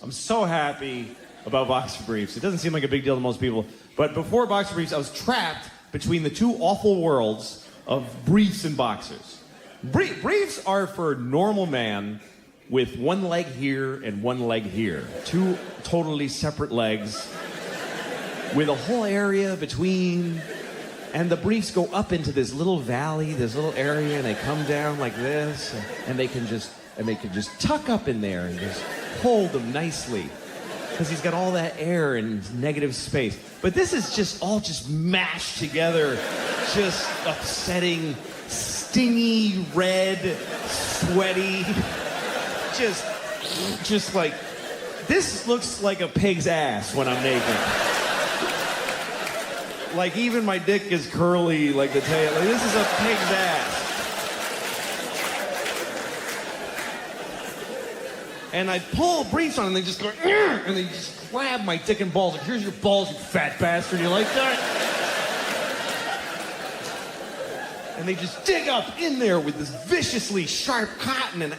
I'm so happy about boxer briefs. It doesn't seem like a big deal to most people, but before boxer briefs, I was trapped between the two awful worlds of briefs and boxers. Briefs are for normal man with one leg here and one leg here. Two totally separate legs with a whole area between. And the briefs go up into this little valley, this little area, and they come down like this, and they can just tuck up in there and just hold them nicely, because he's got all that air and negative space. But this is just all just mashed together, just upsetting, stingy, red, sweaty, just like, this looks like a pig's ass when I'm naked. Like, even my dick is curly like the tail. Like, this is a pig's ass. And I pull briefs on and they just go, and they just grab my dick and balls. Like, here's your balls, you fat bastard. You like that? And they just dig up in there with this viciously sharp cotton and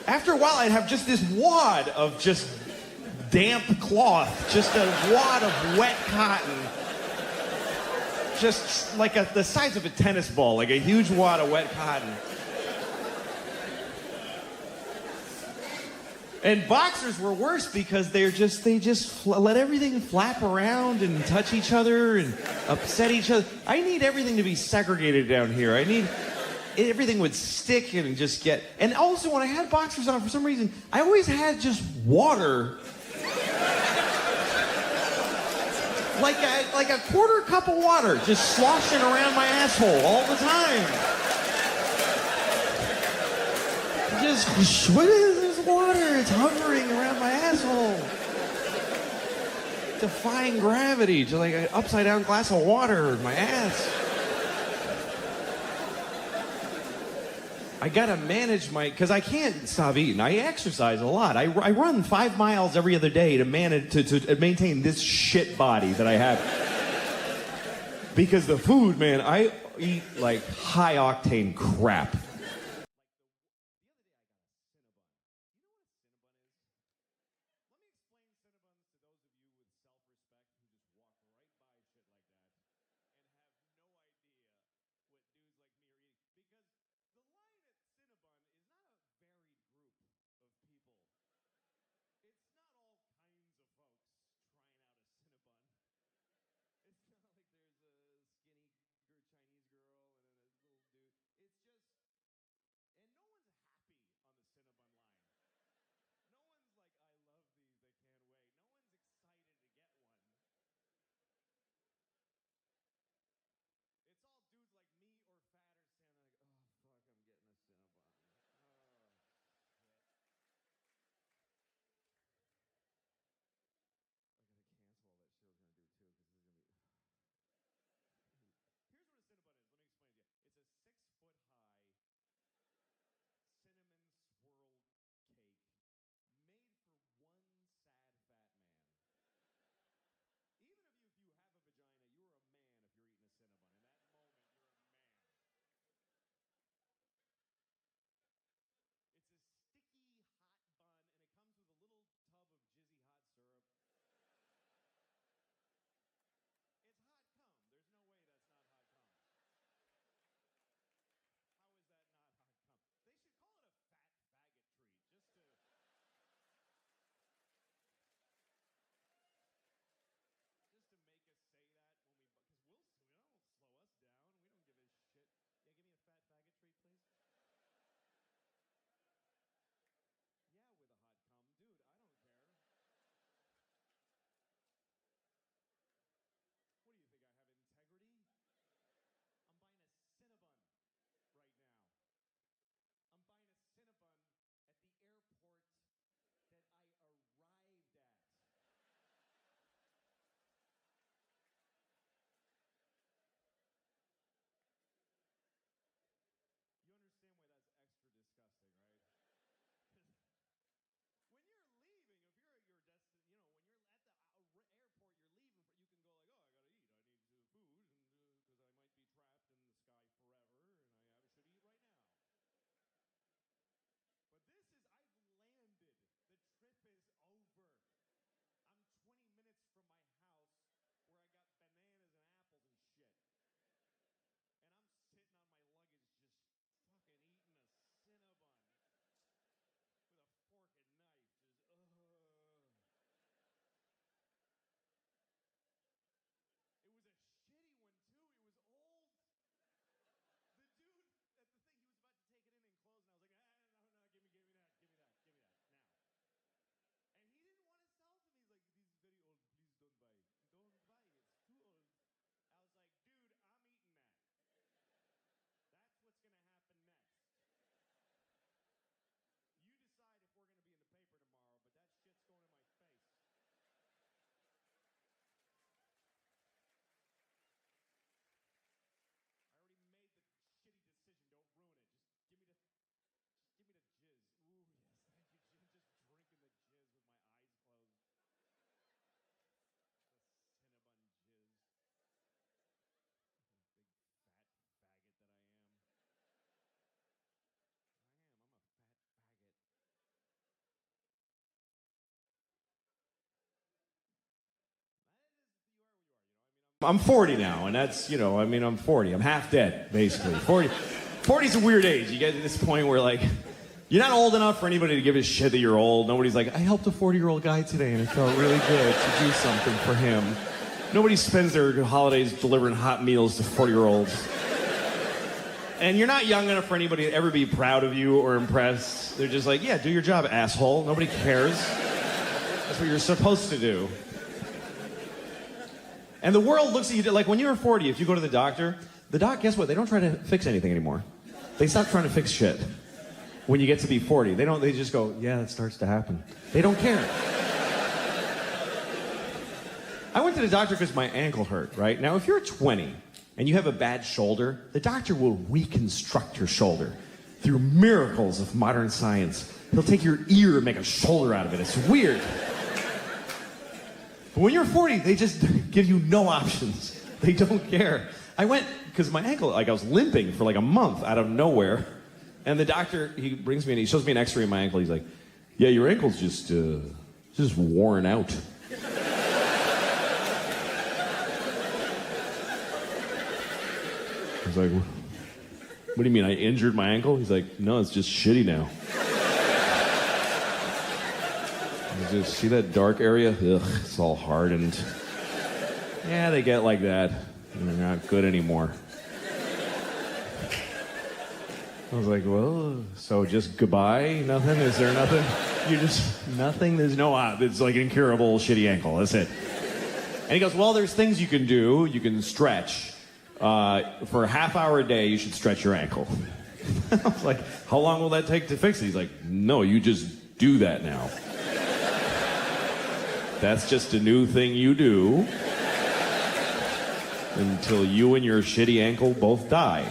after a while, I'd have just this wad of just damp cloth, just a wad of wet cotton, just like the size of a tennis ball, like a huge wad of wet cotton. And boxers were worse because they just let everything flap around and touch each other and upset each other. I need everything to be segregated down here. I need everything would stick and just get. And also, when I had boxers on, for some reason, I always had just water. Like a quarter cup of water just sloshing around my asshole all the time. Just, what is this water? It's hovering around my asshole. Defying gravity, just like an upside down glass of water in my ass. I gotta manage because I can't stop eating. I exercise a lot. I run 5 miles every other day to maintain this shit body that I have. Because the food, man, I eat like high octane crap. I'm 40 now, and that's, I'm 40. I'm half dead, basically. 40's a weird age. You get to this point where, like, you're not old enough for anybody to give a shit that you're old. Nobody's like, I helped a 40-year-old guy today, and it felt really good to do something for him. Nobody spends their holidays delivering hot meals to 40-year-olds. And you're not young enough for anybody to ever be proud of you or impressed. They're just like, yeah, do your job, asshole. Nobody cares. That's what you're supposed to do. And the world looks at you like when you're 40, if you go to the doctor, guess what? They don't try to fix anything anymore. They stop trying to fix shit. When you get to be 40, they just go, yeah, it starts to happen. They don't care. I went to the doctor because my ankle hurt, right? Now, if you're 20 and you have a bad shoulder, the doctor will reconstruct your shoulder through miracles of modern science. He'll take your ear and make a shoulder out of it. It's weird. But when you're 40, they just give you no options. They don't care. I went, because my ankle, I was limping for like a month out of nowhere. And the doctor, he brings me in, he shows me an x-ray of my ankle. He's like, yeah, your ankle's just worn out. I was like, what do you mean, I injured my ankle? He's like, no, it's just shitty now. Just see that dark area? Ugh, it's all hardened. Yeah, they get like that. And they're not good anymore. I was like, well, so just goodbye? Nothing? Is there nothing? You're just nothing? There's no, it's like an incurable shitty ankle. That's it. And he goes, well, there's things you can do. You can stretch. For a half hour a day, you should stretch your ankle. I was like, how long will that take to fix it? He's like, no, you just do that now. That's just a new thing you do until you and your shitty ankle both die.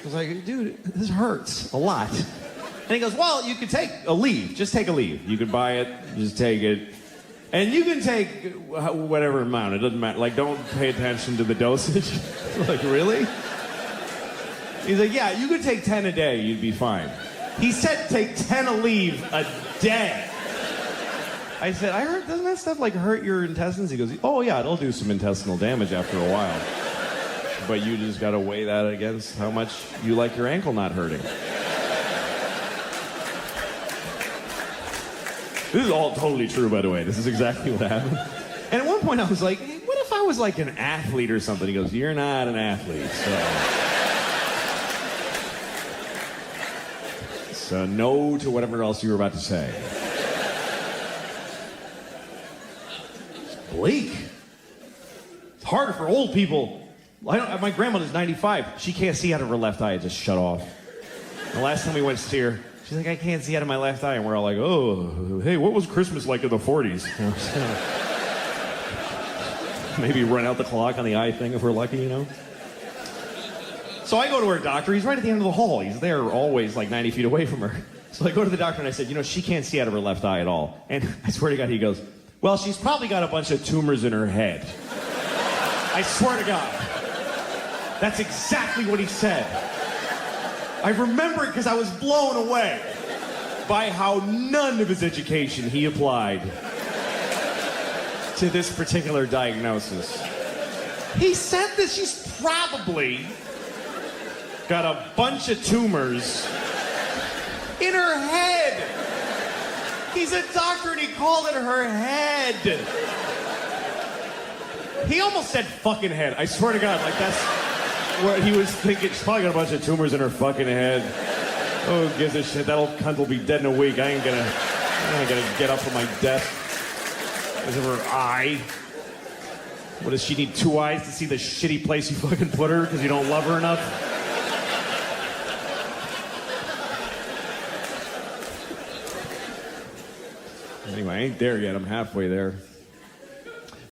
I was like, dude, this hurts a lot. And he goes, well, you could take a leave. Just take a leave. You could buy it, just take it. And you can take whatever amount. It doesn't matter. Like, don't pay attention to the dosage. Like, really? He's like, yeah, you could take 10 a day, you'd be fine. He said take 10 a leave a day. I said, I heard, doesn't that stuff like hurt your intestines? He goes, oh yeah, it'll do some intestinal damage after a while. But you just gotta weigh that against how much you like your ankle not hurting. This is all totally true, by the way. This is exactly what happened. And at one point I was like, hey, what if I was like an athlete or something? He goes, you're not an athlete, so no to whatever else you were about to say. It's bleak. It's harder for old people. My grandmother's 95. She can't see out of her left eye. It just shut off. The last time we went to see her, she's like, I can't see out of my left eye. And we're all like, oh, hey, what was Christmas like in the 40s? Maybe run out the clock on the eye thing if we're lucky, you know? So I go to her doctor. He's right at the end of the hall. He's there always like 90 feet away from her. So I go to the doctor and I said, she can't see out of her left eye at all. And I swear to God, he goes, well, she's probably got a bunch of tumors in her head. I swear to God. That's exactly what he said. I remember it because I was blown away by how none of his education he applied to this particular diagnosis. He said that she's probably got a bunch of tumors in her head. He's a doctor and he called it her head. He almost said fucking head. I swear to God, like that's what he was thinking. She's probably got a bunch of tumors in her fucking head. Oh, who gives a shit? That old cunt will be dead in a week. I ain't gonna get up from my desk. Is it her eye? What, does she need 2 eyes to see the shitty place you fucking put her because you don't love her enough? Anyway, I ain't there yet. I'm halfway there.